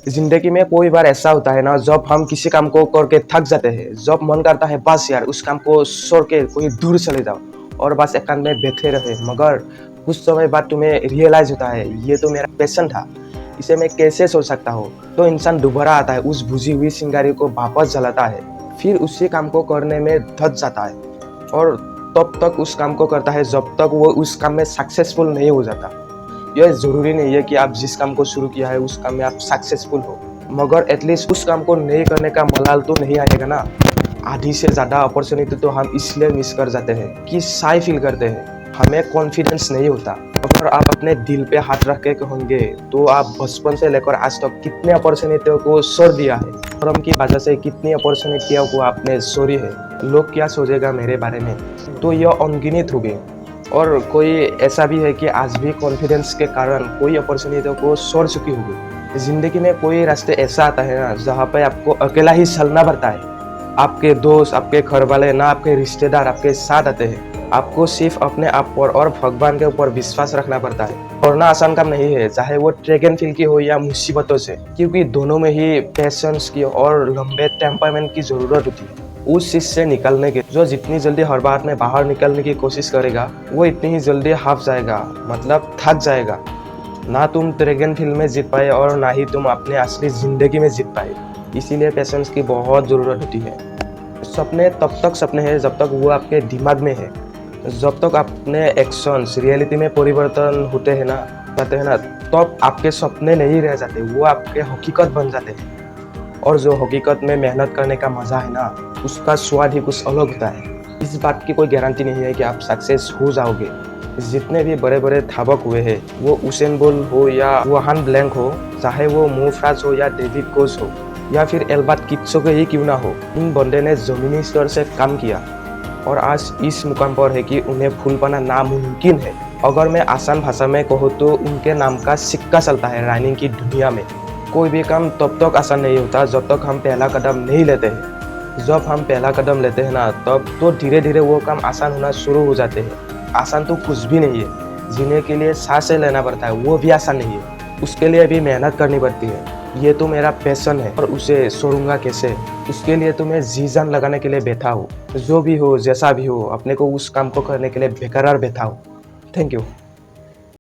जिंदगी में कोई बार ऐसा होता है ना, जब हम किसी काम को करके थक जाते हैं, जब मन करता है बस यार उस काम को छोड़ के कोई दूर चले जाओ और बस एकांत में बैठे रहे। मगर कुछ समय बाद तुम्हें रियलाइज होता है ये तो मेरा पैशन था, इसे मैं कैसे छोड़ सकता हूँ। तो इंसान दोबारा आता है, उस बुझी हुई चिंगारी को वापस जलाता है, फिर उसी काम को करने में धस जाता है और तब तक उस काम को करता है जब तक वो उस काम में सक्सेसफुल नहीं हो जाता। यह जरूरी नहीं है कि आप जिस काम को शुरू किया है उस काम में आप सक्सेसफुल हो, मगर एटलीस्ट उस काम को नहीं करने का मलाल तो नहीं आएगा ना। आधी से ज़्यादा अपॉर्चुनिटी तो हम इसलिए मिस कर जाते हैं कि शाय फील करते हैं, हमें कॉन्फिडेंस नहीं होता। अगर आप अपने दिल पे हाथ रख के कहोगे तो आप बचपन से लेकर आज तक कितने अपॉर्चुनिटियों को छोड़ दिया है, शर्म की वजह से कितनी अपॉर्चुनिटियों को आपने छोड़ी है। लोग क्या सोचेगा मेरे बारे में, तो यह अनगिनत हो गए। और कोई ऐसा भी है कि आज भी कॉन्फिडेंस के कारण कोई अपॉर्चुनिटियों को छोड़ चुकी होगी। जिंदगी में कोई रास्ते ऐसा आता है ना जहाँ पे आपको अकेला ही चलना पड़ता है। आपके दोस्त, आपके घर वाले ना आपके रिश्तेदार आपके साथ आते हैं। आपको सिर्फ अपने आप पर और भगवान के ऊपर विश्वास रखना पड़ता है। करना आसान काम नहीं है, चाहे वो ट्रैक एंड फील्ड की हो या मुसीबतों से, क्योंकि दोनों में ही पेशेंस की और लंबे टेम्परामेंट की जरूरत होती है। उस चीज से निकलने के जो जितनी जल्दी हर बात में बाहर निकलने की कोशिश करेगा वो इतनी ही जल्दी हाफ जाएगा, मतलब थक जाएगा। ना तुम ट्रैक एंड फील्ड में जीत पाए और ना ही तुम अपने असली जिंदगी में जीत पाए। इसीलिए पेशेंस की बहुत जरूरत होती है। सपने तब तक सपने हैं जब तक वो आपके दिमाग में है। जब तक अपने एक्शंस रियलिटी में परिवर्तन होते हैं ना तब आपके सपने नहीं रह जाते, वो आपके हकीकत बन जाते हैं। और जो हकीकत में मेहनत करने का मजा है ना, उसका स्वाद ही कुछ अलग होता है। इस बात की कोई गारंटी नहीं है कि आप सक्सेस हो जाओगे। जितने भी बड़े बड़े धावक हुए हैं, वो उसेन बोल्ट हो या वोहान ब्लैंक हो, चाहे वो मो फ्रांस हो या डेविड कोच हो या फिर एल्बर्ट किप्चोगे ही क्यों ना हो, इन बंदे ने जमीनी स्तर से काम किया और आज इस मुकाम पर है कि उन्हें फूल पाना नामुमकिन है। अगर मैं आसान भाषा में कहूँ तो उनके नाम का सिक्का चलता है रनिंग की दुनिया में। कोई भी काम तब तक आसान नहीं होता जब तक हम पहला कदम नहीं लेते हैं। जब हम पहला कदम लेते हैं ना, तब तो धीरे धीरे वो काम आसान होना शुरू हो जाते हैं। आसान तो कुछ भी नहीं है, जीने के लिए सांसें लेना पड़ता है, वो भी आसान नहीं है, उसके लिए भी मेहनत करनी पड़ती है। ये तो मेरा पैशन है और उसे छोड़ूंगा कैसे। उसके लिए तो मैं जी जान लगाने के लिए बैठा हूँ। जो भी हो, जैसा भी हो, अपने को उस काम को करने के लिए बेकरार बैठा हूँ। Thank you.